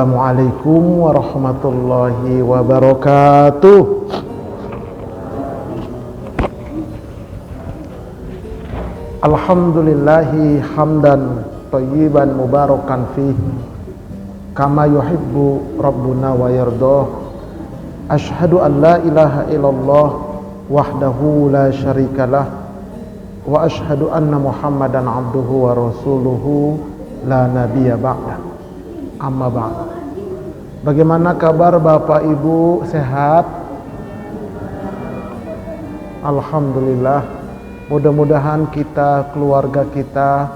Assalamualaikum warahmatullahi wabarakatuh. Alhamdulillahi hamdan thayyiban mubarakan fih kama yuhibbu rabbuna wa yardah. Ashhadu an la ilaha illallah wahdahu la syarikalah wa ashhadu anna Muhammadan abduhu wa rasuluhu la nabiyya ba'da. Amma ba'd. Bagaimana kabar Bapak Ibu, sehat? Alhamdulillah. Mudah-mudahan kita, keluarga kita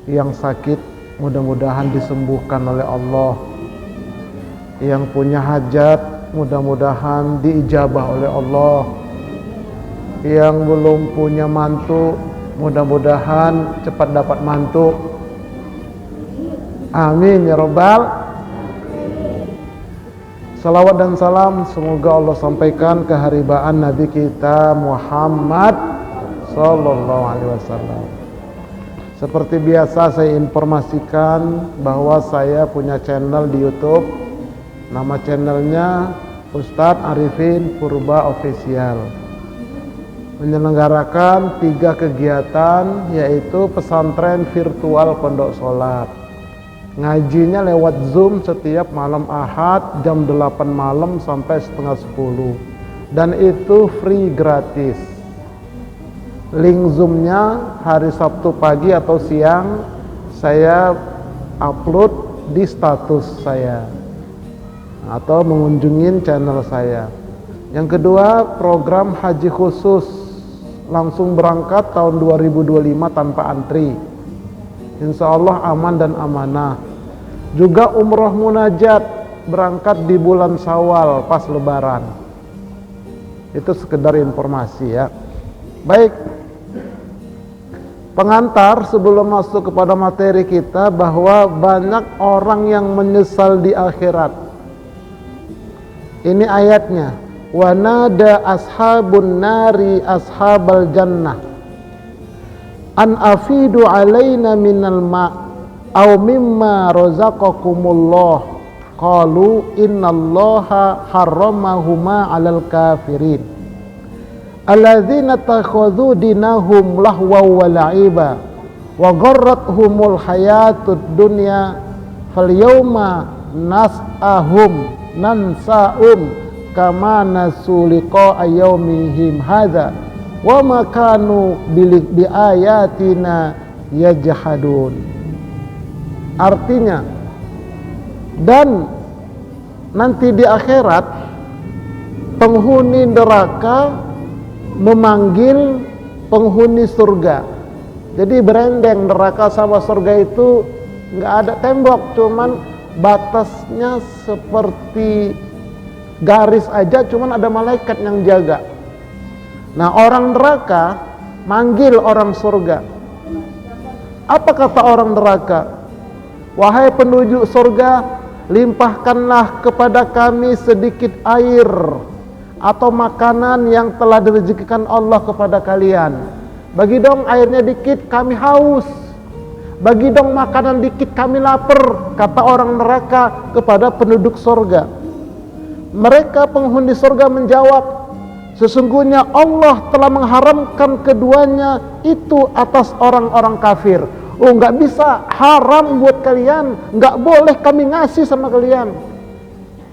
yang sakit, mudah-mudahan disembuhkan oleh Allah. Yang punya hajat, mudah-mudahan diijabah oleh Allah. Yang belum punya mantu, mudah-mudahan cepat dapat mantu. Amin ya Rabbal. Salawat dan salam semoga Allah sampaikan keharibaan Nabi kita Muhammad Sallallahu Alaihi Wasallam. Seperti biasa saya informasikan bahwa saya punya channel di YouTube. Nama channelnya Ustadz Arifin Purba Official. Menyelenggarakan 3 kegiatan, yaitu pesantren virtual pondok sholat. Ngajinya lewat Zoom setiap malam Ahad jam 8 malam sampai setengah 10. Dan itu free gratis. Link Zoomnya hari Sabtu pagi atau siang saya upload di status saya atau mengunjungi channel saya. Yang kedua, program haji khusus langsung berangkat tahun 2025 tanpa antri. Insya Allah aman dan amanah. Juga umroh munajat berangkat di bulan Syawal pas lebaran. Itu sekedar informasi ya. Baik, pengantar sebelum masuk kepada materi kita, bahwa banyak orang yang menyesal di akhirat. Ini ayatnya. Wa nada ashabun nari ashabal jannah an afidu alaina minal ma' aw mimma razaqakumullah qalu innallaha harramahuma 'alal kafirin alladzina takhadhu dinahum lahwa wa la'iba wa gharrathumul hayatud dunya falyawma nas'ahum nansa'um kama nasu liqa'a yaumihim hadza wa ma kanu bi ayatina yajhadun. Artinya, dan nanti di akhirat penghuni neraka memanggil penghuni surga. Jadi berendeng, neraka sama surga itu nggak ada tembok, cuman batasnya seperti garis aja, cuman ada malaikat yang jaga. Nah, orang neraka manggil orang surga. Apa kata orang neraka? Wahai penduduk surga, limpahkanlah kepada kami sedikit air atau makanan yang telah direzekikan Allah kepada kalian. Bagi dong airnya dikit, kami haus. Bagi dong makanan dikit, kami lapar, kata orang neraka kepada penduduk surga. Mereka penghuni surga menjawab, sesungguhnya Allah telah mengharamkan keduanya itu atas orang-orang kafir. Oh, nggak bisa, haram buat kalian, nggak boleh kami ngasih sama kalian.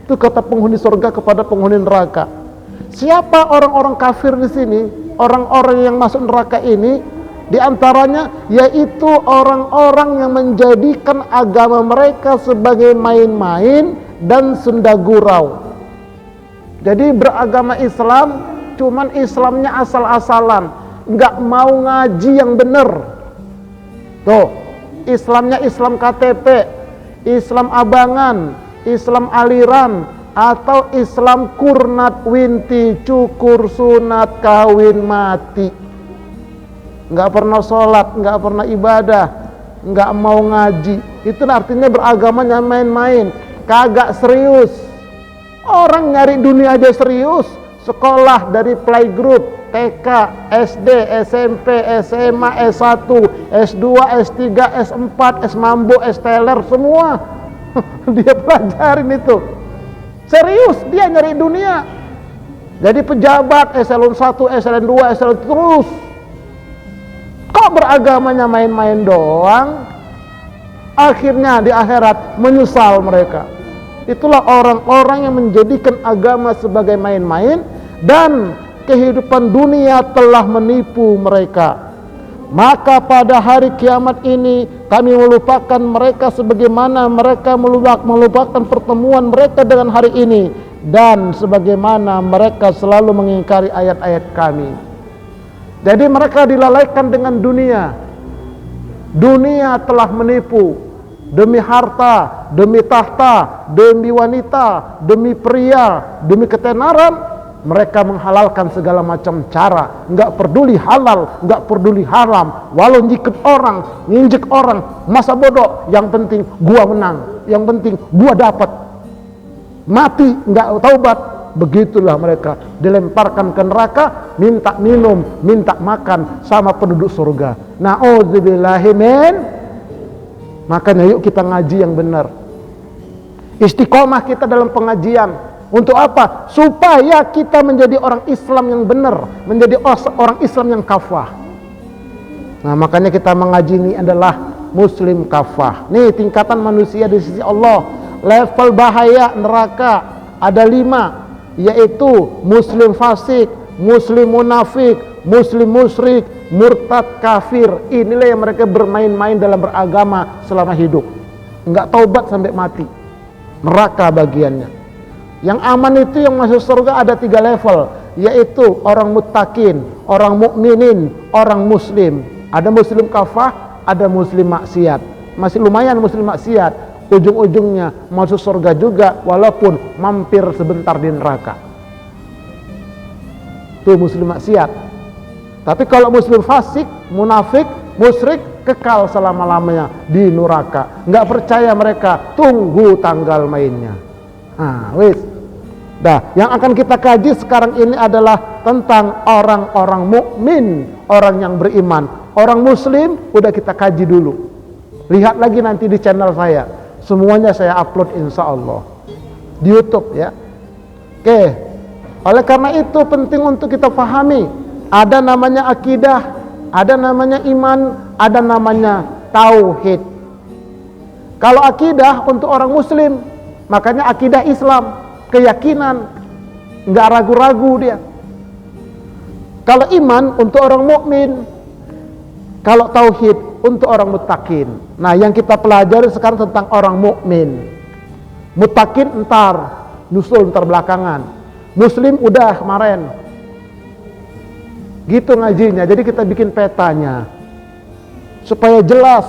Itu kata penghuni surga kepada penghuni neraka. Siapa orang-orang kafir di sini? Orang-orang yang masuk neraka ini, di antaranya yaitu orang-orang yang menjadikan agama mereka sebagai main-main dan senda gurau. Jadi beragama Islam, cuman Islamnya asal-asalan, nggak mau ngaji yang bener. Tuh, Islamnya Islam KTP, Islam abangan, Islam aliran, atau Islam kurnat winti, cukur, sunat, kawin, mati. Nggak pernah sholat, nggak pernah ibadah, nggak mau ngaji. Itu artinya beragamanya main-main, kagak serius. Orang nyari dunia aja serius. Sekolah dari playgroup, TK, SD, SMP, SMA, S1, S2, S3, S4, S Mambo, S Teler, semua Dia pelajarin itu. Serius, dia nyari dunia. Jadi pejabat eselon 1, eselon 2, eselon terus. Kok beragamanya main-main doang? Akhirnya di akhirat menyesal mereka. Itulah orang-orang yang menjadikan agama sebagai main-main, dan kehidupan dunia telah menipu mereka. Maka pada hari kiamat ini kami melupakan mereka sebagaimana mereka melupakan pertemuan mereka dengan hari ini, dan sebagaimana mereka selalu mengingkari ayat-ayat kami. Jadi mereka dilalaikan dengan dunia. Dunia telah menipu. Demi harta, demi tahta, demi wanita, demi pria, demi ketenaran, mereka menghalalkan segala macam cara. Enggak peduli halal, enggak peduli haram. Walau nyikat orang, nginjek orang, masa bodoh. Yang penting gua menang, yang penting gua dapat. Mati enggak taubat. Begitulah mereka dilemparkan ke neraka, minta minum, minta makan sama penduduk surga. Na'udzubillahi min. Makanya yuk kita ngaji yang benar. Istiqomah kita dalam pengajian. Untuk apa? Supaya kita menjadi orang Islam yang benar, menjadi orang Islam yang kafah. Nah, makanya kita mengaji ini adalah muslim kafah. Nih tingkatan manusia di sisi Allah. Level bahaya neraka ada 5, yaitu muslim fasik, muslim munafik, muslim musyrik, murtad, kafir. Inilah yang mereka bermain-main dalam beragama selama hidup. Enggak taubat sampai mati. Neraka bagiannya. Yang aman itu yang masuk surga ada 3 level, yaitu orang muttaqin, orang mukminin, orang muslim. Ada muslim kafah, ada muslim maksiat. Masih lumayan muslim maksiat, ujung-ujungnya masuk surga juga walaupun mampir sebentar di neraka. Itu muslim maksiat. Tapi kalau muslim fasik, munafik, musyrik, kekal selama-lamanya di neraka. Enggak percaya mereka, tunggu tanggal mainnya. Nah, wis. Nah, yang akan kita kaji sekarang ini adalah tentang orang-orang mukmin, orang yang beriman. Orang muslim udah kita kaji dulu. Lihat lagi nanti di channel saya. Semuanya saya upload insya Allah di YouTube ya. Oke. Oleh karena itu penting untuk kita pahami. Ada namanya akidah, ada namanya iman, ada namanya tauhid. Kalau akidah untuk orang muslim, makanya akidah Islam, keyakinan, nggak ragu-ragu dia. Kalau iman untuk orang mukmin, kalau tauhid untuk orang muttaqin. Nah, yang kita pelajari sekarang tentang orang mukmin. Muttaqin entar, nyusul entar belakangan. Muslim udah kemarin. Gitu ngajinya. Jadi kita bikin petanya supaya jelas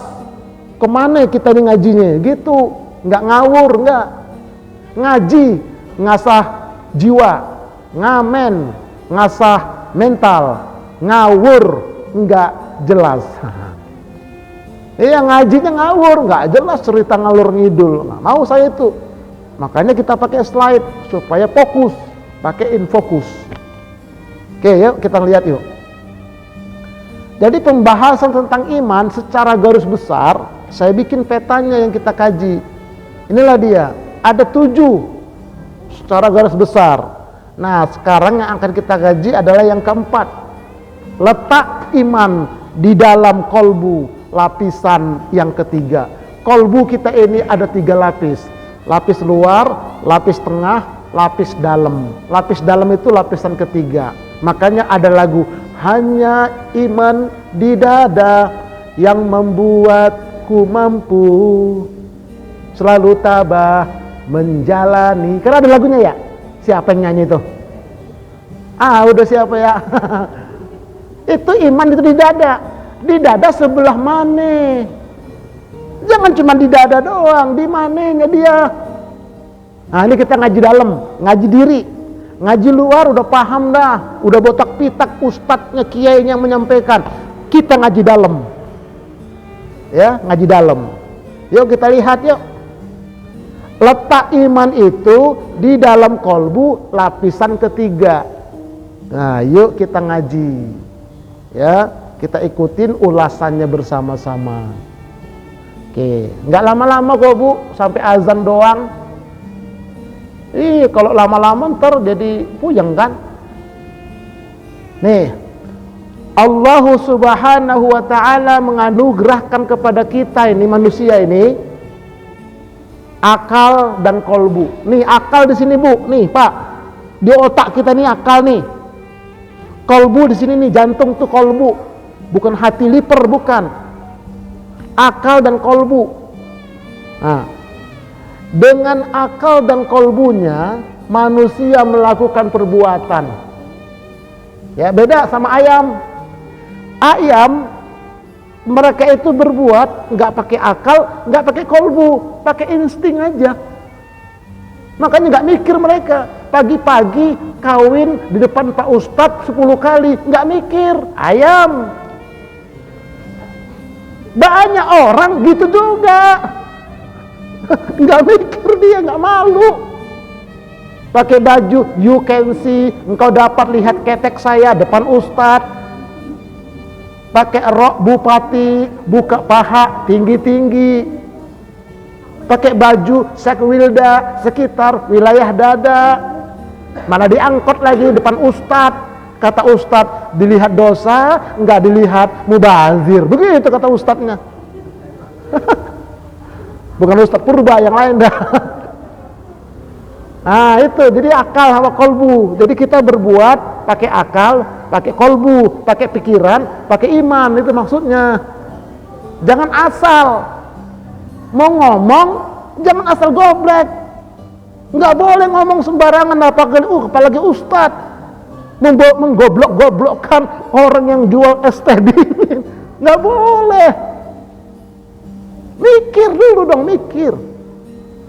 kemana kita nih ngajinya. Gitu, nggak ngawur, nggak ngaji ngasah jiwa, ngamen ngasah mental, ngawur nggak jelas. Iya, ngajinya ngawur, nggak jelas, cerita ngalur ngidul. Nggak mau saya itu. Makanya kita pakai slide supaya fokus, pakai infokus. Oke, yuk kita lihat yuk. Jadi pembahasan tentang iman secara garis besar, saya bikin petanya yang kita kaji. Inilah dia, ada 7 secara garis besar. Nah, sekarang yang akan kita kaji adalah yang keempat. Letak iman di dalam kolbu, lapisan yang ketiga. Kolbu kita ini ada 3 lapis. Lapis luar, lapis tengah, lapis dalam. Lapis dalam itu lapisan ketiga. Makanya ada lagu, hanya iman di dada yang membuatku mampu selalu tabah menjalani. Karena ada lagunya ya. Siapa yang nyanyi itu? Udah siapa ya? Itu iman itu di dada. Di dada sebelah mana? Jangan cuma di dada doang, di mananya dia. Nah, ini kita ngaji dalam, ngaji diri. Ngaji luar udah paham dah, udah botak pitak ustadznya, kiainya menyampaikan. Kita ngaji dalam. Ya, ngaji dalam. Yuk kita lihat yuk. Letak iman itu di dalam kolbu, lapisan ketiga. Nah, yuk kita ngaji. Ya, kita ikutin ulasannya bersama-sama. Oke, nggak lama-lama kok Bu, sampai azan doang. Kalau lama-lama ntar jadi puyeng kan. Nih, Allah Subhanahu wa ta'ala menganugerahkan kepada kita ini, manusia ini, akal dan kolbu. Nih akal di sini Bu, nih Pak, di otak kita nih akal nih. Kolbu di sini nih, jantung tuh kolbu, bukan hati liper, bukan. Akal dan kolbu. Nah, dengan akal dan kolbunya manusia melakukan perbuatan. Ya, beda sama ayam. Ayam mereka itu berbuat nggak pakai akal, nggak pakai kolbu, pakai insting aja. Makanya nggak mikir mereka. Pagi-pagi kawin di depan Pak Ustadz 10 kali, nggak mikir. Ayam. Banyak orang gitu juga. Nggak mikir dia, nggak malu. Pakai baju, you can see, engkau dapat lihat ketek saya depan Ustadz. Pakai rok bupati, buka paha tinggi-tinggi. Pakai baju sekwilda, sekitar wilayah dada. Mana diangkut lagi depan Ustadz. Kata Ustadz, dilihat dosa, nggak dilihat mubazir. Begitu kata Ustadznya. Bukan Ustadz Purba, yang lain dah. Nah itu, jadi akal sama kolbu. Jadi kita berbuat pakai akal, pakai kolbu, pakai pikiran, pakai iman. Itu maksudnya. Jangan asal. Mau ngomong, jangan asal goblek. Nggak boleh ngomong sembarangan, apalagi Ustadz. Menggoblok-goblokkan orang yang jual STD. Nggak boleh. Mikir dulu dong, mikir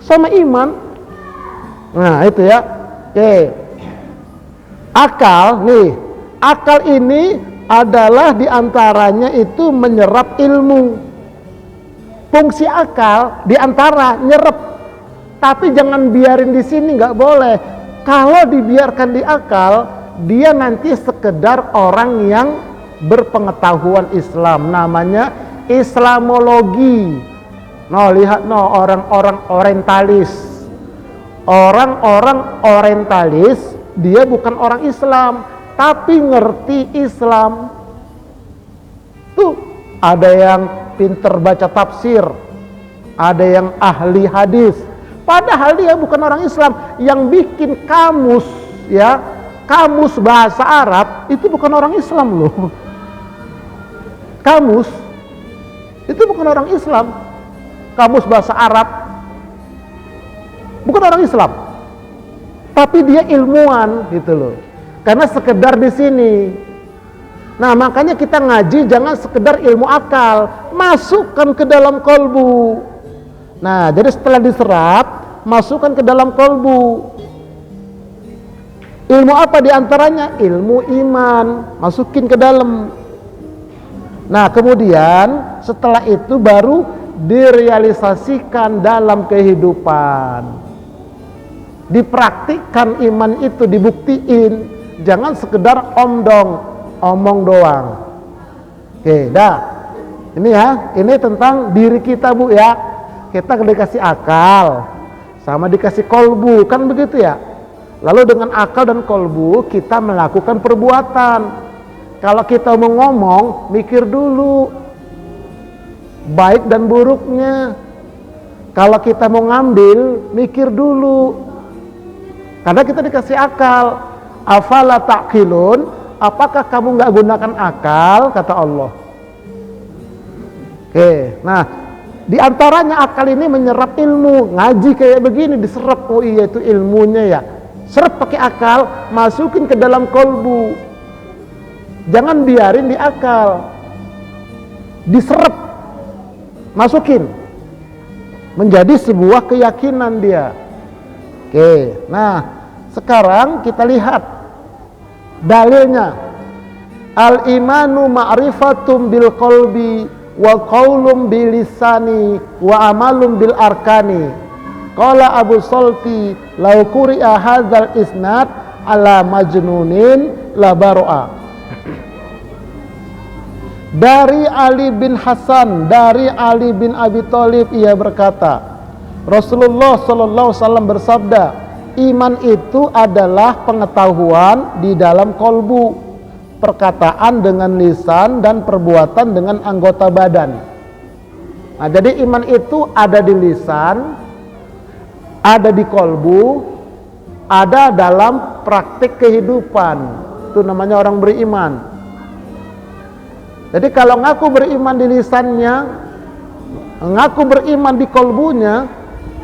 sama iman. Nah itu ya. Oke. Akal nih, akal ini adalah diantaranya itu menyerap ilmu. Fungsi akal diantara nyerap, tapi jangan biarin di sini, nggak boleh. Kalau dibiarkan di akal, dia nanti sekedar orang yang berpengetahuan Islam, namanya Islamologi. Lihat orang-orang orientalis. Orang-orang orientalis dia bukan orang Islam, tapi ngerti Islam. Tuh, ada yang pinter baca tafsir, ada yang ahli hadis. Padahal dia bukan orang Islam. Yang bikin kamus, ya, kamus bahasa Arab itu bukan orang Islam loh. Kamus itu bukan orang Islam. Kamus bahasa Arab bukan orang Islam, tapi dia ilmuwan gitu loh. Karena sekedar di sini. Nah makanya kita ngaji jangan sekedar ilmu akal, masukkan ke dalam kolbu. Nah jadi setelah diserap, masukkan ke dalam kolbu. Ilmu apa diantaranya? Ilmu iman, masukin ke dalam. Nah kemudian setelah itu baru direalisasikan dalam kehidupan, dipraktikkan iman itu, dibuktiin. Jangan sekedar omong doang. Oke, dah. Ini ya, ini tentang diri kita Bu ya. Kita dikasih akal, sama dikasih kolbu, kan begitu ya. Lalu dengan akal dan kolbu kita melakukan perbuatan. Kalau kita mau ngomong, mikir dulu baik dan buruknya. Kalau kita mau ngambil, mikir dulu. Karena kita dikasih akal. Afala ta'qilun, apakah kamu nggak gunakan akal? Kata Allah. Oke, nah di antaranya akal ini menyerap ilmu. Ngaji kayak begini diserap. Oh iya itu ilmunya ya. Serap pakai akal, masukin ke dalam kolbu. Jangan biarin di akal. Diserap, masukin. Menjadi sebuah keyakinan dia. Oke, nah sekarang kita lihat dalilnya. Al-imanu ma'rifatum bil qalbi wa qaulum bil lisani wa amalum bil arkani. Qala Abu Salti law quri'a hadzal isnad ala majnunin la baro'a. Dari Ali bin Hasan, dari Ali bin Abi Thalib, ia berkata, Rasulullah sallallahu alaihi wasallam bersabda, iman itu adalah pengetahuan di dalam kolbu, perkataan dengan lisan dan perbuatan dengan anggota badan. Nah, jadi iman itu ada di lisan, ada di kolbu, ada dalam praktik kehidupan. Itu namanya orang beriman. Jadi kalau ngaku beriman di lisannya, ngaku beriman di kolbunya,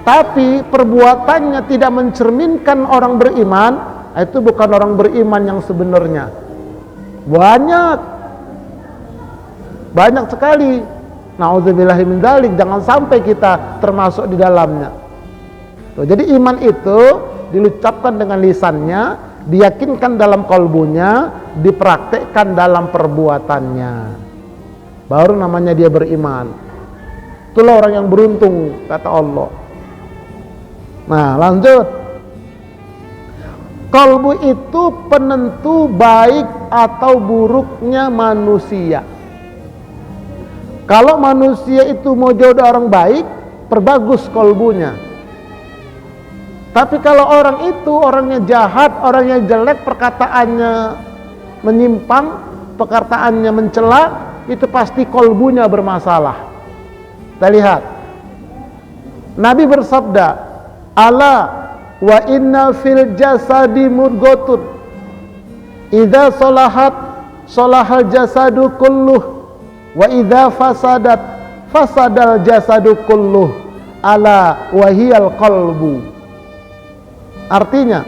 tapi perbuatannya tidak mencerminkan orang beriman, itu bukan orang beriman yang sebenarnya. Banyak sekali. Nauzubillahi min dzalik, jangan sampai kita termasuk di dalamnya. Tuh, jadi iman itu diucapkan dengan lisannya, diyakinkan dalam kalbunya, dipraktekkan dalam perbuatannya, baru namanya dia beriman. Itulah orang yang beruntung, kata Allah. Nah, lanjut. Kalbu itu penentu baik atau buruknya manusia. Kalau manusia itu mau jadi orang baik, perbagus kalbunya. Tapi kalau orang itu orangnya jahat, orangnya jelek, perkataannya menyimpang, perkataannya mencela, itu pasti kalbunya bermasalah. Kita lihat. Nabi bersabda, "Ala wa inna fil jasadi mudghotun. Idza salahat salahal jasadu kulluh, wa idza fasadat fasadal jasadu kulluh. Ala wa hiyal qalbu." Artinya,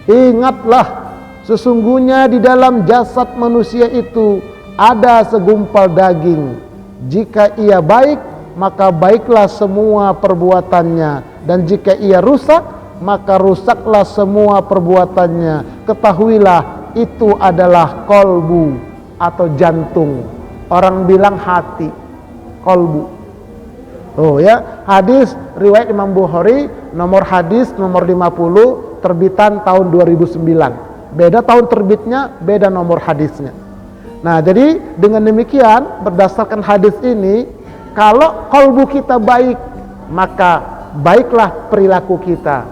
ingatlah, sesungguhnya di dalam jasad manusia itu ada segumpal daging. Jika ia baik, maka baiklah semua perbuatannya, dan jika ia rusak, maka rusaklah semua perbuatannya. Ketahuilah, itu adalah kolbu atau jantung. Orang bilang hati, kolbu. Oh ya, hadis riwayat Imam Bukhari, nomor hadis nomor 50, terbitan tahun 2009. Beda tahun terbitnya, beda nomor hadisnya. Nah, jadi dengan demikian, berdasarkan hadis ini, kalau kalbu kita baik, maka baiklah perilaku kita.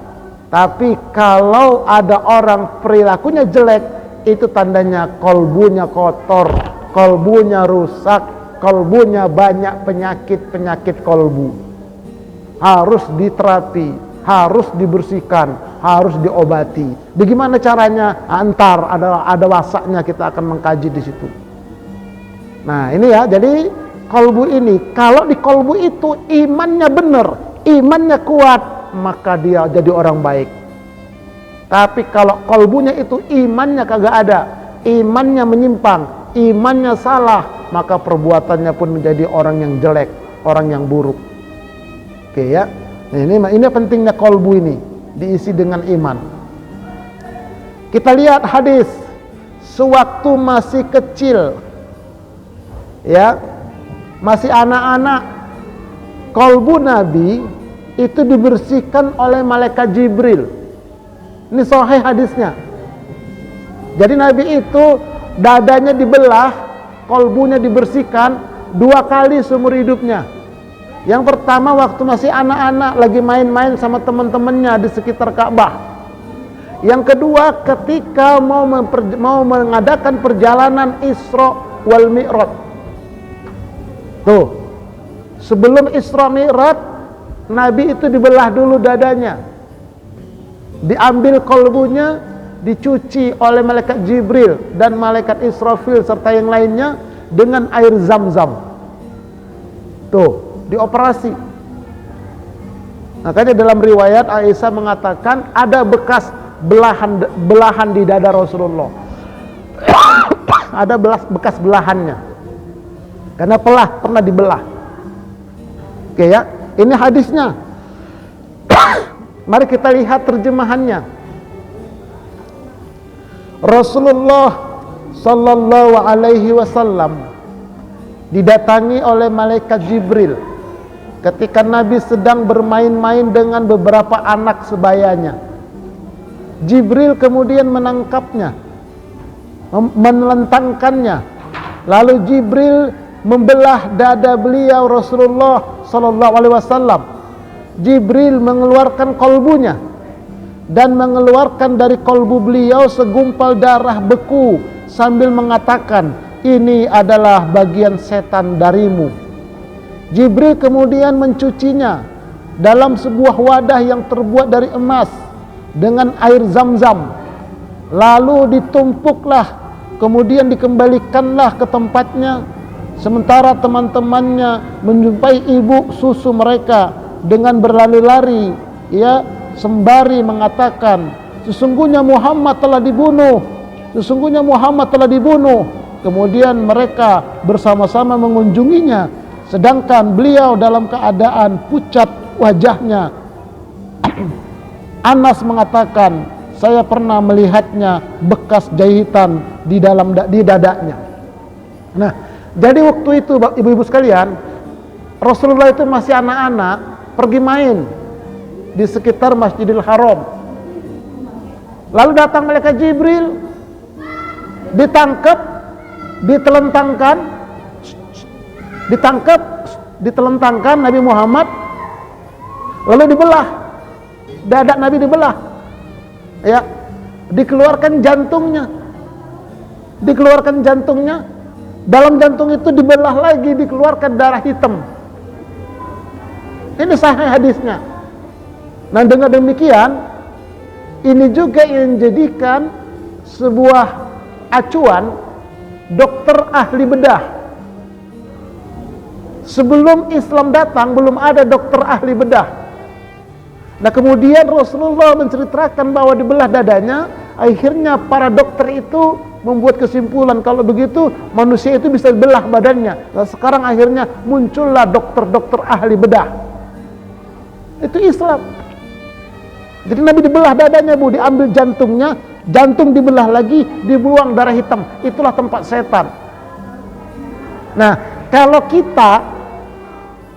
Tapi kalau ada orang perilakunya jelek, itu tandanya kalbunya kotor, kalbunya rusak, kalbunya banyak penyakit-penyakit kalbu. Harus diterapi, harus dibersihkan, harus diobati. Bagaimana caranya? Antar ada wasaknya, kita akan mengkaji di situ. Nah, ini ya, jadi kalbu ini, kalau di kalbu itu imannya benar, imannya kuat, maka dia jadi orang baik. Tapi kalau kalbunya itu imannya kagak ada, imannya menyimpang, imannya salah, maka perbuatannya pun menjadi orang yang jelek, orang yang buruk. Oke ya. Nah, ini pentingnya kalbu ini diisi dengan iman. Kita lihat hadis, sewaktu masih kecil, ya, masih anak-anak, kalbu Nabi itu dibersihkan oleh malaikat Jibril. Ini sahih hadisnya. Jadi Nabi itu dadanya dibelah, kalbunya dibersihkan 2 kali seumur hidupnya. Yang pertama waktu masih anak-anak, lagi main-main sama teman-temannya di sekitar Ka'bah. Yang kedua ketika mau mengadakan perjalanan Isra wal Mi'raj. Tuh, sebelum Isra Mi'raj, Nabi itu dibelah dulu dadanya, diambil kalbunya, dicuci oleh malaikat Jibril dan malaikat Israfil serta yang lainnya dengan air Zam-Zam. Tuh, dioperasi. Makanya dalam riwayat Aisyah mengatakan ada bekas belahan di dada Rasulullah. Ada bekas belahannya. Karena pernah dibelah. Oke ya, ini hadisnya. Mari kita lihat terjemahannya. Rasulullah sallallahu alaihi wasallam didatangi oleh malaikat Jibril ketika Nabi sedang bermain-main dengan beberapa anak sebayanya. Jibril kemudian menangkapnya, menelentangkannya, Lalu Jibril membelah dada beliau Rasulullah sallallahu alaihi wasallam. Jibril mengeluarkan kolbunya dan mengeluarkan dari kolbu beliau segumpal darah beku sambil mengatakan, ini adalah bagian setan darimu. Jibril kemudian mencucinya dalam sebuah wadah yang terbuat dari emas dengan air zam-zam. Lalu ditumpuklah, kemudian dikembalikanlah ke tempatnya. Sementara teman-temannya menjumpai ibu susu mereka dengan berlari-lari, ya, sembari mengatakan, sesungguhnya Muhammad telah dibunuh, sesungguhnya Muhammad telah dibunuh. Kemudian mereka bersama-sama mengunjunginya, sedangkan beliau dalam keadaan pucat wajahnya. Anas mengatakan, saya pernah melihatnya bekas jahitan di dadanya. Nah, jadi waktu itu ibu-ibu sekalian, Rasulullah itu masih anak-anak, pergi main di sekitar Masjidil Haram. Lalu datang malaikat Jibril, ditangkap, ditelentangkan Nabi Muhammad, lalu dibelah, dada Nabi dibelah, ya, dikeluarkan jantungnya, dalam jantung itu dibelah lagi, dikeluarkan darah hitam. Ini sahih hadisnya. Nah, dengan demikian, ini juga yang menjadikan sebuah acuan dokter ahli bedah. Sebelum Islam datang, belum ada dokter ahli bedah. Nah, kemudian Rasulullah menceritakan bahwa dibelah dadanya. Akhirnya para dokter itu membuat kesimpulan, kalau begitu manusia itu bisa belah badannya. Nah, sekarang akhirnya muncullah dokter-dokter ahli bedah. Itu Islam. Jadi Nabi dibelah dadanya, Bu, diambil jantungnya, jantung dibelah lagi, dibuang darah hitam. Itulah tempat setan. Nah, kalau kita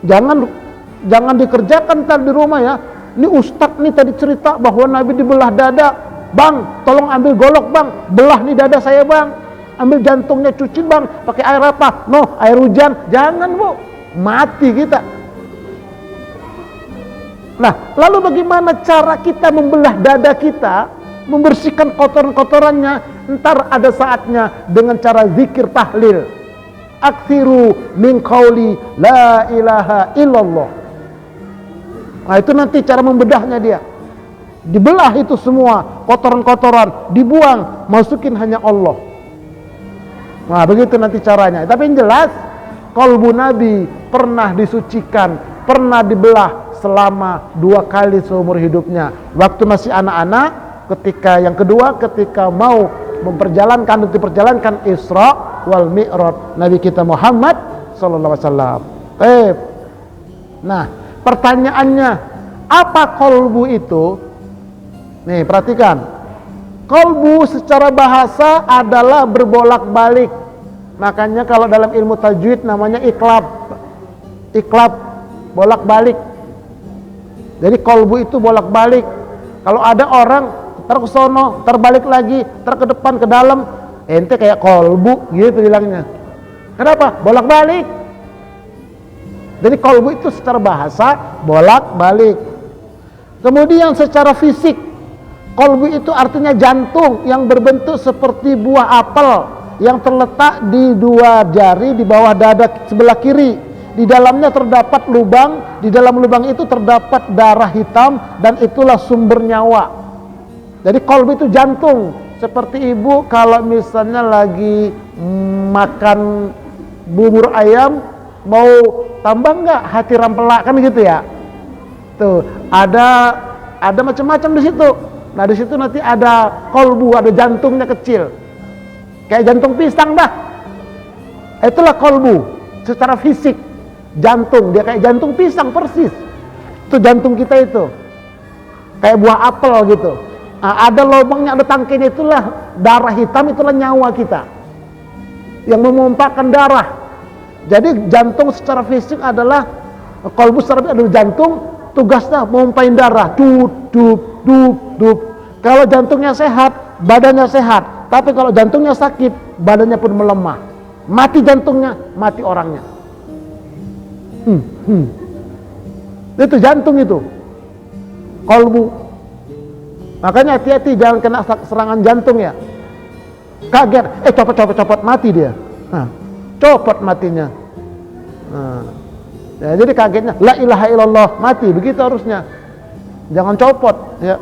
jangan dikerjakan tadi di rumah, ya. Ini ustadz nih tadi cerita bahwa Nabi dibelah dada. Bang, tolong ambil golok, Bang. Belah nih dada saya, Bang. Ambil jantungnya, cuci, Bang. Pakai air apa? No, air hujan. Jangan, Bu. Mati kita. Nah, lalu bagaimana cara kita membelah dada kita, membersihkan kotoran-kotorannya? Ntar ada saatnya dengan cara zikir tahlil. Aktsiru min qauli la ilaha illallah. Nah, itu nanti cara membedahnya dia. Dibelah itu semua kotoran-kotoran, dibuang, masukin hanya Allah. Nah, begitu nanti caranya. Tapi yang jelas, kalbu Nabi pernah disucikan, pernah dibelah selama 2 kali seumur hidupnya. Waktu masih anak-anak, yang kedua ketika mau diperjalankan Isra wal Mi'raj Nabi kita Muhammad sallallahu alaihi wasallam. Nah, pertanyaannya, apa kalbu itu? Nih, perhatikan. Kalbu secara bahasa adalah berbolak-balik. Makanya kalau dalam ilmu tajwid namanya iklab. Iklab, bolak-balik. Jadi kalbu itu bolak-balik. Kalau ada orang terkesono, terbalik lagi, ke depan, ke dalam, ente kayak kalbu gitu bilangnya. Kenapa? Bolak-balik. Jadi kalbu itu secara bahasa bolak-balik. Kemudian secara fisik, kalbu itu artinya jantung yang berbentuk seperti buah apel yang terletak di 2 jari di bawah dada sebelah kiri. Di dalamnya terdapat lubang, di dalam lubang itu terdapat darah hitam dan itulah sumber nyawa. Jadi kalbu itu jantung. Seperti ibu kalau misalnya lagi makan bubur ayam, mau tambah nggak hati rampelak, kan gitu ya. Tuh, ada macam-macam di situ. Nah, di situ nanti ada kalbu, ada jantungnya kecil. Kayak jantung pisang dah. Itulah kalbu secara fisik. Jantung, dia kayak jantung pisang persis. Itu jantung kita itu. Kayak buah apel gitu. Nah, ada lubangnya, ada tangkainya, itulah darah hitam, itulah nyawa kita. Yang memompahkan darah. Jadi jantung secara fisik adalah, kalbu secara fisik adalah jantung, tugasnya memompahin darah. Dup. Kalau jantungnya sehat, badannya sehat. Tapi kalau jantungnya sakit, badannya pun melemah. mati jantungnya, mati orangnya. Itu jantung itu, kolbu. Makanya hati-hati jangan kena serangan jantung ya. Kaget, copot, mati dia. Copot matinya. Ya, jadi kagetnya, la ilaha illallah, mati, begitu harusnya. Jangan copot ya.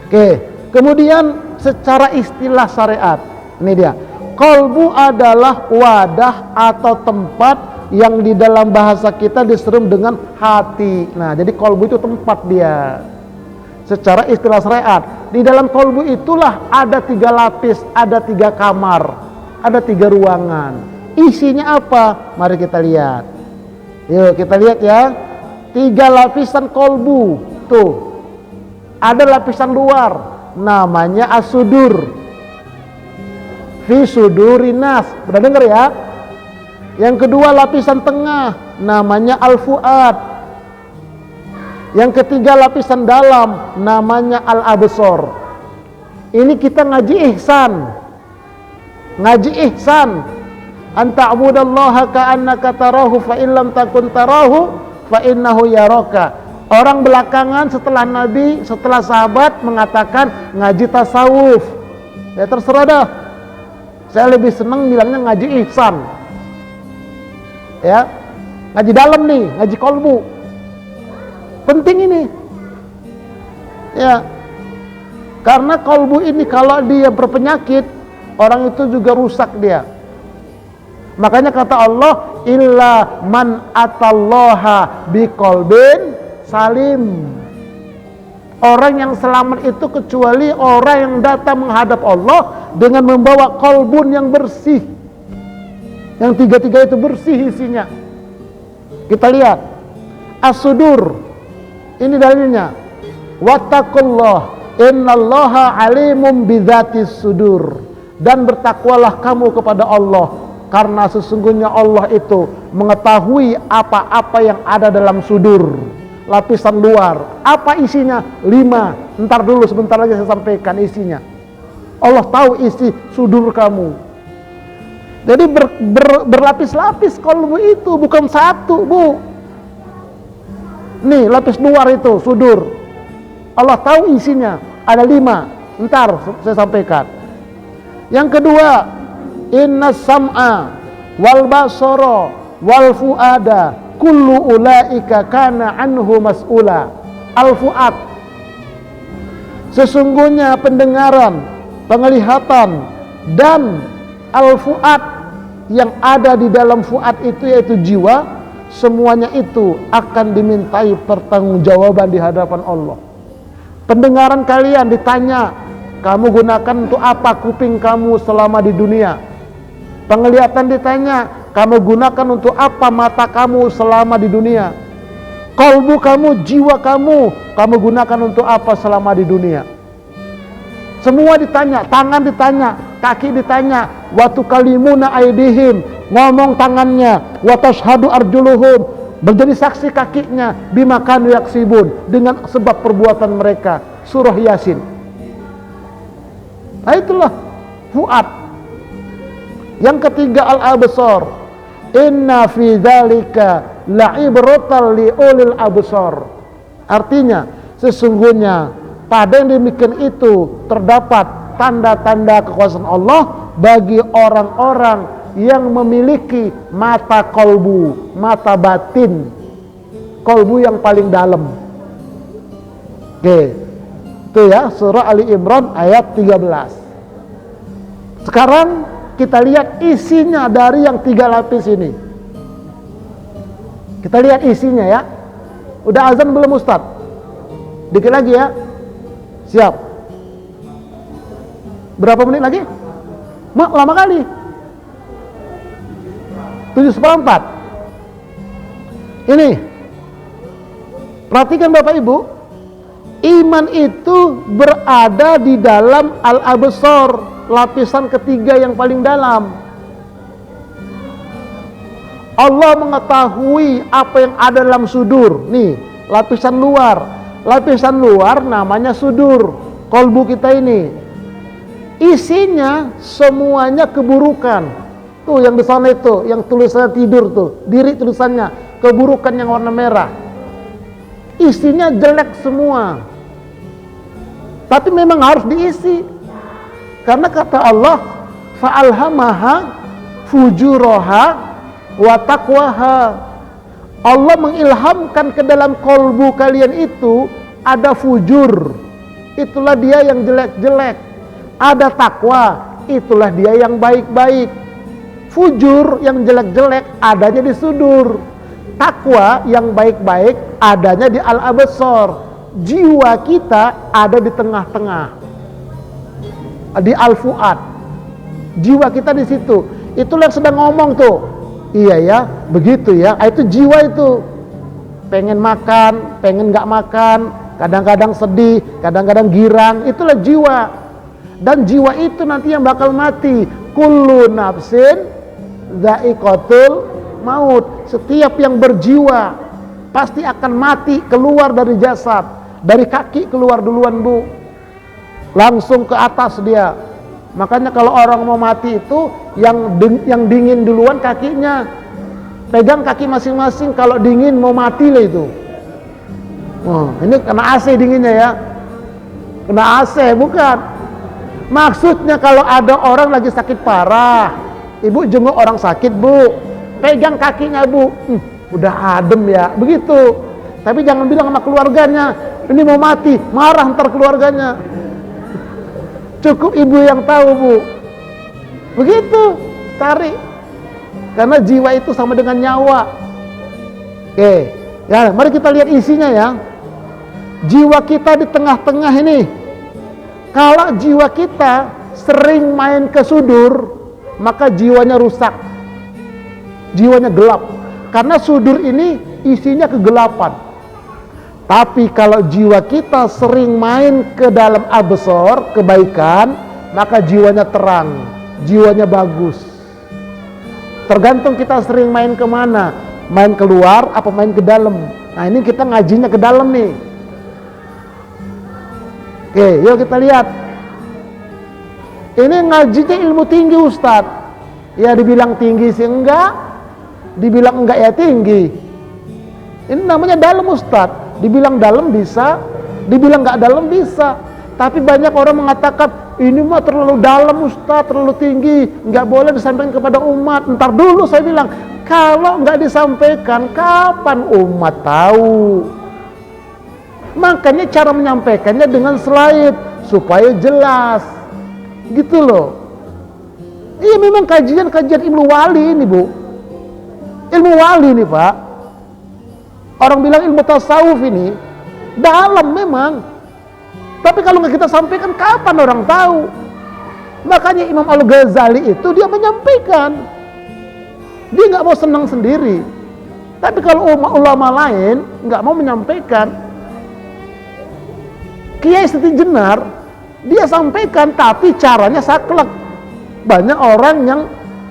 Oke, kemudian secara istilah syariat, ini dia. Kolbu adalah wadah atau tempat yang di dalam bahasa kita diserum dengan hati. Nah, jadi kolbu itu tempat dia. Secara istilah syariat, di dalam kolbu itulah ada 3 lapis, ada 3 kamar, ada 3 ruangan. Isinya apa? Mari kita lihat. Yuk kita lihat ya. 3 lapisan kolbu. Tuh. Ada lapisan luar, namanya as-sudur. Fi sudurinas. Pernah dengar ya? Yang kedua lapisan tengah, namanya al-fuad. Yang ketiga lapisan dalam, namanya al-absar. Ini kita ngaji ihsan. Ngaji ihsan. Anta'budallaha ka'annaka tarahu fa illam takun tarahu fa innahu yaraka. Orang belakangan setelah Nabi, setelah sahabat mengatakan ngaji tasawuf. Ya terserah dah. Saya lebih senang bilangnya ngaji ihsan. Ya. Ngaji dalam nih, ngaji kolbu. Penting ini. Ya. Karena kolbu ini kalau dia berpenyakit, orang itu juga rusak dia. Makanya kata Allah, illa man atallaha biqalbin salim. Orang yang selamat itu kecuali orang yang datang menghadap Allah dengan membawa kolbun yang bersih. Yang 3-3 itu bersih isinya. Kita lihat as-sudur. Ini dalilnya. Wattaqullah innallaha alimum bidzatis sudur. Dan bertakwalah kamu kepada Allah, karena sesungguhnya Allah itu mengetahui apa-apa yang ada dalam sudur. Lapisan luar, apa isinya? 5. Ntar dulu, sebentar lagi saya sampaikan isinya. Allah tahu isi sudur kamu. Jadi berlapis-lapis kolbu itu, bukan satu, Bu. Nih, lapis luar itu sudur. Allah tahu isinya, ada 5. Ntar saya sampaikan. Yang kedua, inna sam'a wal basara wal fuada kullu ulaika kana anhu mas'ula. Al-fuad, sesungguhnya pendengaran, penglihatan, dan al-fuad yang ada di dalam fuad itu yaitu jiwa, semuanya itu akan dimintai pertanggungjawaban di hadapan Allah. Pendengaran kalian ditanya, kamu gunakan untuk apa kuping kamu selama di dunia? Penglihatan ditanya, kamu gunakan untuk apa mata kamu selama di dunia? Kolbu kamu, jiwa kamu gunakan untuk apa selama di dunia? Semua ditanya, tangan ditanya, kaki ditanya, wa tukallimuna aydihim, ngomong tangannya, wa tashhadu arjuluhum, menjadi saksi kakinya, bima kanu yaksibun, dengan sebab perbuatan mereka. Surah Yasin. Nah itulah fuad. Yang ketiga al-absar. Inna fi dzalika la'ibratan liulil absar. Artinya sesungguhnya pada yang demikian itu terdapat tanda-tanda kekuasaan Allah bagi orang-orang yang memiliki mata kolbu, mata batin, kolbu yang paling dalam. Oke, itu ya surah Ali Imran ayat 13. Sekarang kita lihat isinya dari yang 3 lapis ini. Kita lihat isinya ya. Udah azan belum Ustaz? Dikit lagi ya. Siap. Berapa menit lagi? Lama kali. 7/4. Ini. Perhatikan Bapak Ibu. Iman itu berada di dalam al-absar, lapisan ketiga yang paling dalam. Allah mengetahui apa yang ada dalam sudur. Nih, lapisan luar. Lapisan luar namanya sudur, kolbu kita ini. isinya semuanya keburukan. Tuh yang di sana itu, yang tulisannya tidur tuh, diri tulisannya keburukan yang warna merah. Isinya jelek semua. Tapi memang harus diisi. Karena kata Allah, fa'alhamaha fujuraha wa taqwaha. Allah mengilhamkan ke dalam kolbu kalian itu ada fujur, itulah dia yang jelek-jelek. Ada takwa, itulah dia yang baik-baik. Fujur yang jelek-jelek adanya di sudur. Takwa yang baik-baik adanya di al-absar. Jiwa kita ada di tengah-tengah, di al-fuad. Jiwa kita di situ. Itulah yang sedang ngomong tuh. Iya ya, begitu ya. Itu jiwa itu. Pengen makan, pengen nggak makan, kadang-kadang sedih, kadang-kadang girang. Itulah jiwa. Dan jiwa itu nanti yang bakal mati. Kullu nafsin dha'iqatul maut. Setiap yang berjiwa pasti akan mati, keluar dari jasad. Dari kaki keluar duluan, Bu. Langsung ke atas dia. Makanya kalau orang mau mati itu yang dingin duluan kakinya. Pegang kaki masing-masing, kalau dingin mau mati lah itu. Oh, ini kena AC dinginnya ya. Kena AC bukan. Maksudnya kalau ada orang lagi sakit parah, ibu jenguk orang sakit, Bu. Pegang kakinya, Bu. Udah adem ya, begitu. Tapi jangan bilang sama keluarganya, ini mau mati, marah ntar keluarganya. Cukup ibu yang tahu, Bu. Begitu, tarik. Karena jiwa itu sama dengan nyawa. Oke, ya mari kita lihat isinya ya. Jiwa kita di tengah-tengah ini. Kalau jiwa kita sering main ke sudur, maka jiwanya rusak. Jiwanya gelap. Karena sudur ini isinya kegelapan. Tapi kalau jiwa kita sering main ke dalam absar, kebaikan, maka jiwanya terang, jiwanya bagus. Tergantung kita sering main kemana, main keluar apa main ke dalam. Nah ini kita ngajinya ke dalam nih. Oke, yuk kita lihat. Ini ngajinya ilmu tinggi, Ustadz. Ya dibilang tinggi sih enggak, dibilang enggak ya tinggi. Ini namanya dalam, Ustadz. Dibilang dalam bisa, dibilang nggak dalam bisa. Tapi banyak orang mengatakan ini mah terlalu dalam, Ustaz, terlalu tinggi, nggak boleh disampaikan kepada umat. Ntar dulu saya bilang, kalau nggak disampaikan, kapan umat tahu? Makanya cara menyampaikannya dengan slide supaya jelas, gitu loh. Iya memang kajian ilmu wali ini, Bu. Ilmu wali ini, Pak. Orang bilang ilmu tasawuf ini dalam memang. Tapi kalau nggak kita sampaikan, kapan orang tahu? Makanya Imam Al-Ghazali itu dia menyampaikan. Dia nggak mau senang sendiri. Tapi kalau ulama lain nggak mau menyampaikan. Kiai Siti Jenar dia sampaikan, tapi caranya saklek. Banyak orang yang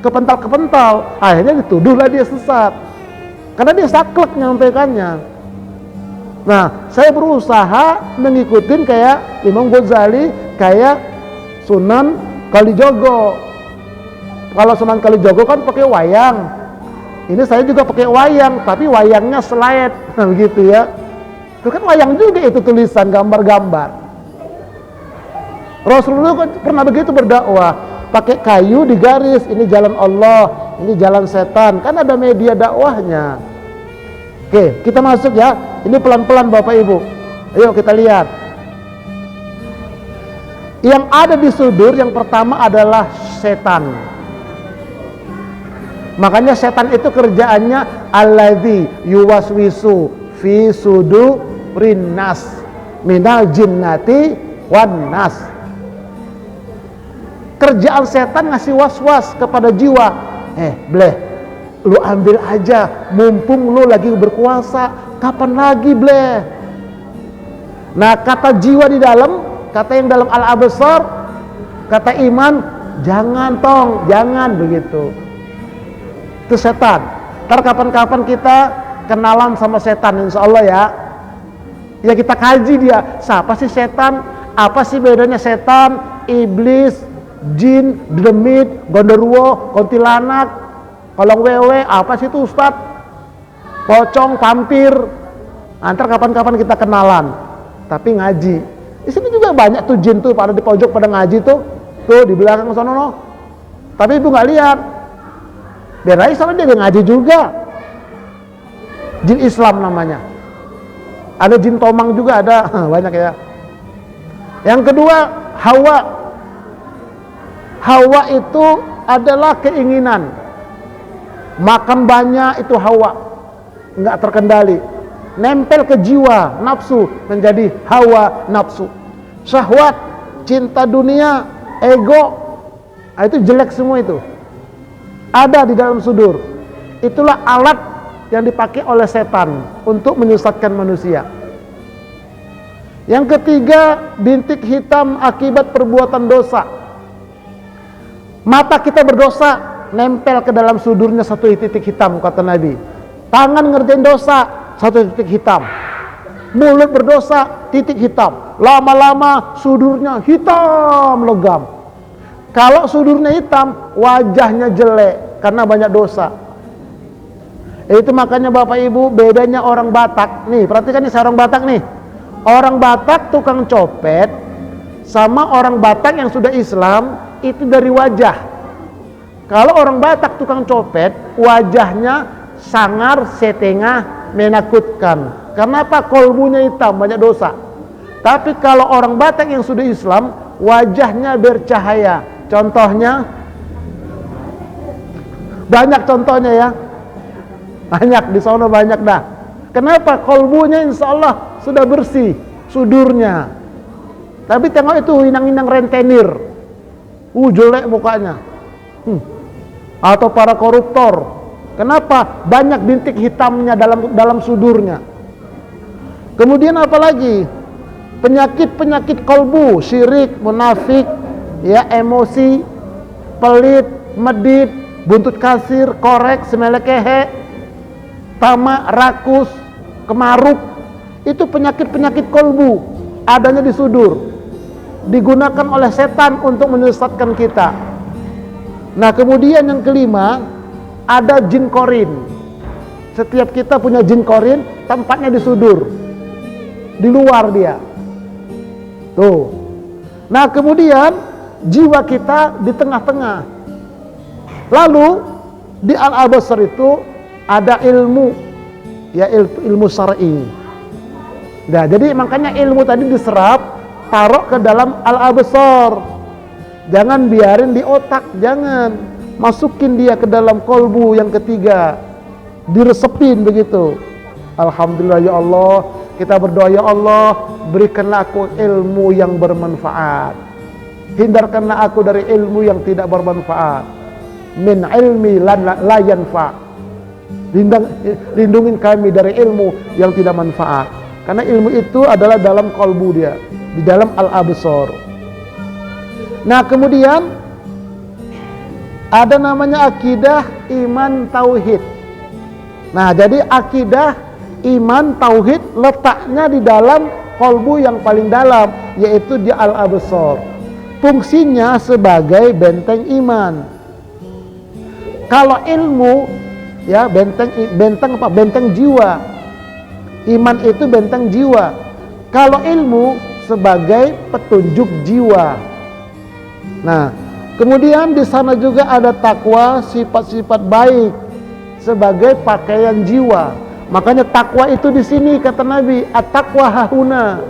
kepental-kepental, akhirnya dituduhlah dia sesat. Karena dia saklek menyampaikannya. Nah, saya berusaha mengikuti kayak Imam Ghazali, kayak Sunan Kalijogo. Kalau Sunan Kalijogo kan pakai wayang. Ini saya juga pakai wayang, tapi wayangnya slide, nah, begitu ya. Itu kan wayang juga itu tulisan, gambar-gambar. Rasulullah kan pernah begitu berdakwah, pakai kayu digaris, ini jalan Allah, ini jalan setan, kan ada media dakwahnya. Oke, kita masuk ya. Ini pelan-pelan Bapak Ibu. Ayo kita lihat. Yang ada di sudur yang pertama adalah setan. Makanya setan itu kerjaannya alladzi yuwaswisu fi sudurin nas minal jinnati wan nas. Kerjaan setan ngasih was-was kepada jiwa. Bleh, lu ambil aja, mumpung lu lagi berkuasa, kapan lagi bleh. Nah kata jiwa di dalam, kata yang dalam al-absar, kata iman, jangan tong, jangan begitu. Itu setan. Ntar kapan-kapan kita kenalan sama setan, insya Allah ya. Ya kita kaji dia, siapa sih setan, apa sih bedanya setan, iblis, jin, demit, gondoruo, kuntilanak, kolong wewe, apa sih itu Ustadz? Pocong, vampir. Antar kapan-kapan kita kenalan, tapi ngaji. Di sini juga banyak tuh jin tuh pada di pojok pada ngaji tuh di belakang sono no. Tapi ibu nggak lihat. Biar aja sama dia ngaji juga. Jin Islam namanya. Ada jin tomang juga ada, banyak ya. Yang kedua, hawa. Hawa itu adalah keinginan. Makan banyak itu hawa, nggak terkendali. Nempel ke jiwa, nafsu menjadi hawa nafsu. Syahwat, cinta dunia, ego, itu jelek semua itu. Ada di dalam sudur. Itulah alat yang dipakai oleh setan untuk menyesatkan manusia. Yang ketiga, bintik hitam akibat perbuatan dosa. Mata kita berdosa, nempel ke dalam sudurnya satu titik hitam, kata Nabi. Tangan ngerjain dosa, satu titik hitam. Mulut berdosa, titik hitam. Lama-lama sudurnya hitam legam. Kalau sudurnya hitam, wajahnya jelek karena banyak dosa. Itu makanya Bapak Ibu, bedanya orang Batak. Nih, perhatikan nih seorang Batak nih. Orang Batak tukang copet sama orang Batak yang sudah Islam itu dari wajah. Kalau orang Batak tukang copet, wajahnya sangar, setengah, menakutkan. Karena apa? Kolbunya hitam, banyak dosa. Tapi kalau orang Batak yang sudah Islam, wajahnya bercahaya. Contohnya, banyak contohnya ya. Banyak, di sana banyak dah. Kenapa? Kolbunya insya Allah sudah bersih, sudurnya. Tapi tengok itu inang-inang rentenir. Jelek mukanya. Atau para koruptor. Kenapa? Banyak bintik hitamnya dalam sudurnya. Kemudian apa lagi? Penyakit-penyakit kolbu, syirik, munafik, ya, emosi, pelit, medit, buntut kasir, korek, semelekehe, tamak, rakus, kemaruk. Itu penyakit-penyakit kolbu, adanya di sudur. Digunakan oleh setan untuk menyesatkan kita. Nah, kemudian yang kelima, ada jin korin. Setiap kita punya jin korin, tempatnya di sudur, di luar dia. Tuh. Nah, kemudian jiwa kita di tengah-tengah. Lalu di Al-Abasar itu ada ilmu, ya, ilmu syar'i. Nah, jadi makanya ilmu tadi diserap, taruh ke dalam Al-Abasar. Jangan biarin di otak, jangan. Masukin dia ke dalam kolbu yang ketiga, diresepin begitu. Alhamdulillah ya Allah, kita berdoa ya Allah, berikanlah aku ilmu yang bermanfaat, hindarkanlah aku dari ilmu yang tidak bermanfaat. Min ilmi la yanfa, lindungin kami dari ilmu yang tidak manfaat, karena ilmu itu adalah dalam kolbu dia, di dalam Al-Absar. Nah, kemudian ada namanya akidah, iman, tauhid. Nah, jadi akidah, iman, tauhid letaknya di dalam kolbu yang paling dalam, yaitu di Al-Absar. Fungsinya sebagai benteng iman. Kalau ilmu, ya, benteng jiwa. Iman itu benteng jiwa. Kalau ilmu sebagai petunjuk jiwa. Nah, kemudian di sana juga ada takwa, sifat-sifat baik sebagai pakaian jiwa. Makanya takwa itu di sini kata Nabi, at-taqwa hahuna.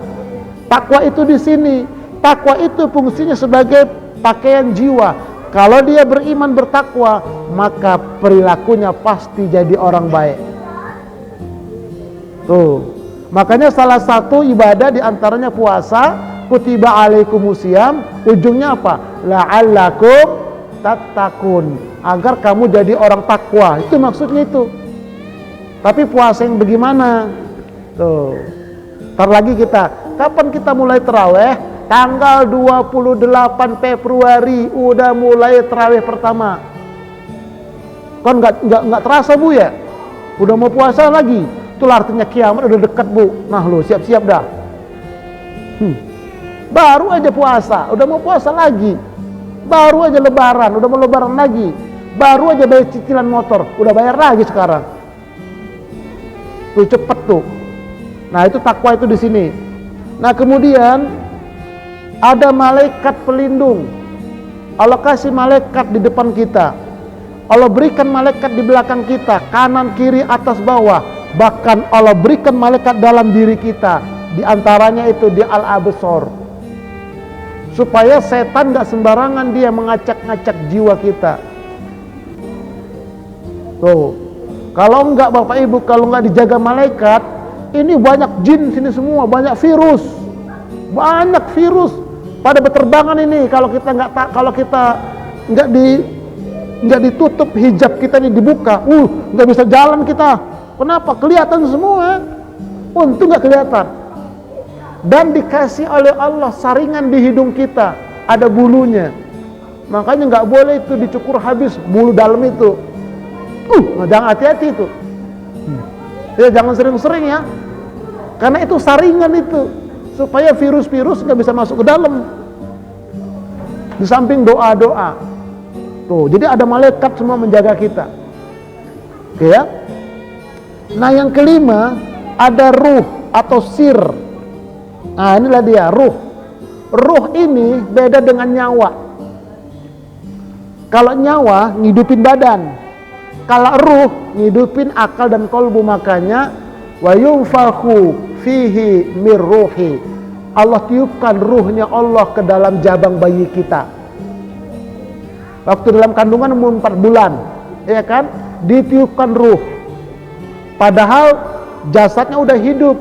Takwa itu di sini. Takwa itu fungsinya sebagai pakaian jiwa. Kalau dia beriman bertakwa, maka perilakunya pasti jadi orang baik. Tuh. Makanya salah satu ibadah di antaranya puasa, kutiba alaikumusiyam, ujungnya apa? La'allakum tattaqun, agar kamu jadi orang takwa. Itu maksudnya itu. Tapi puasa yang bagaimana? Tuh. Ntar lagi kita, kapan kita mulai taraweh? Tanggal 28 Februari udah mulai taraweh pertama. Kan nggak terasa Bu ya? Udah mau puasa lagi. Itulah artinya kiamat udah dekat Bu. Nah lo siap-siap dah. Baru aja puasa, udah mau puasa lagi. Baru aja lebaran, udah mau lebaran lagi. Baru aja bayar cicilan motor, udah bayar lagi sekarang. Tuh cepet tuh. Nah itu takwa itu di sini. Nah kemudian ada malaikat pelindung. Allah kasih malaikat di depan kita. Allah berikan malaikat di belakang kita, kanan, kiri, atas, bawah. Bahkan Allah berikan malaikat dalam diri kita. Di antaranya itu di Al-Absar. Supaya setan gak sembarangan dia mengacak-ngacak jiwa kita. Tuh, kalau enggak Bapak Ibu, kalau enggak dijaga malaikat, ini banyak jin sini semua, banyak virus pada berterbangan ini. Kalau kita nggak ditutup hijab kita ini dibuka, nggak bisa jalan kita. Kenapa? Kelihatan semua. Untung nggak kelihatan. Dan dikasih oleh Allah saringan di hidung kita, ada bulunya. Makanya nggak boleh itu dicukur habis bulu dalam itu. Jangan hati-hati itu. Ya jangan sering-sering ya. Karena itu saringan itu, supaya virus-virus nggak bisa masuk ke dalam. Di samping doa-doa. Tuh, jadi ada malaikat semua menjaga kita. Oke ya. Nah yang kelima ada ruh atau sir. Nah inilah dia ruh. Ruh ini beda dengan nyawa. Kalau nyawa ngidupin badan, kalau ruh ngidupin akal dan kolbu. Makanya wa yunfakhu fihi mir ruhi. Allah tiupkan ruhnya Allah ke dalam jabang bayi kita. Waktu dalam kandungan umur 4 bulan, ya kan? Ditiupkan ruh. Padahal jasadnya udah hidup.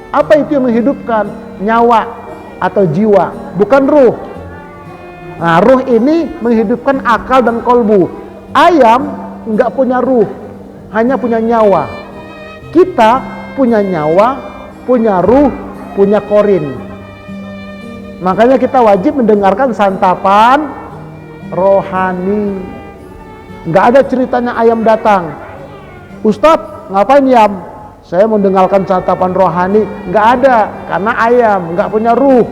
Apa itu yang menghidupkan? Nyawa atau jiwa, bukan ruh. Nah, ruh ini menghidupkan akal dan kolbu. Ayam enggak punya ruh, hanya punya nyawa. Kita punya nyawa, punya ruh, punya korin. Makanya kita wajib mendengarkan santapan rohani. Enggak ada ceritanya ayam datang, Ustadz ngapain yam? Saya mendengarkan santapan rohani. Enggak ada, karena ayam enggak punya ruh.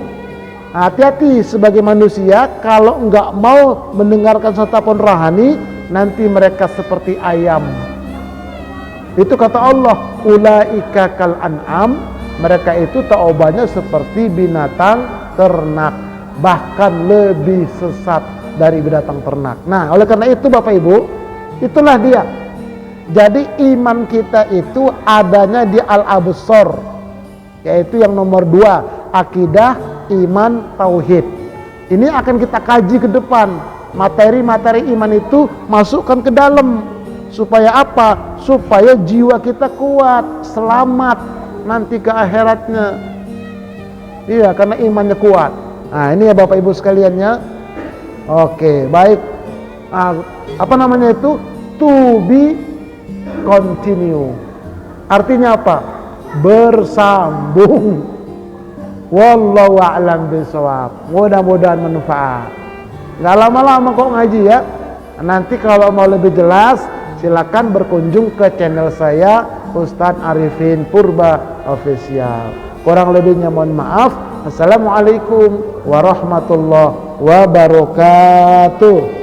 Hati-hati sebagai manusia, kalau enggak mau mendengarkan santapan rohani, nanti mereka seperti ayam. Itu kata Allah, ulaika kal an'am, mereka itu taubahnya seperti binatang ternak, bahkan lebih sesat dari binatang ternak. Nah, oleh karena itu Bapak Ibu, itulah dia. Jadi iman kita itu adanya di Al-Absar, yaitu yang nomor 2, akidah, iman, tauhid. Ini akan kita kaji ke depan. Materi-materi iman itu masukkan ke dalam. Supaya apa? Supaya jiwa kita kuat, selamat nanti ke akhiratnya. Iya, karena imannya kuat. Nah, ini ya Bapak Ibu sekalian ya. Oke, baik. Apa namanya itu? To be continue. Artinya apa? Bersambung. Wallahu a'lam bishawab. Mudah-mudahan manfaat. Gak lama-lama kok ngaji ya. Nanti kalau mau lebih jelas, silakan berkunjung ke channel saya, Ustadz Arifin Purba Official. Kurang lebihnya mohon maaf. Assalamualaikum warahmatullahi wabarakatuh.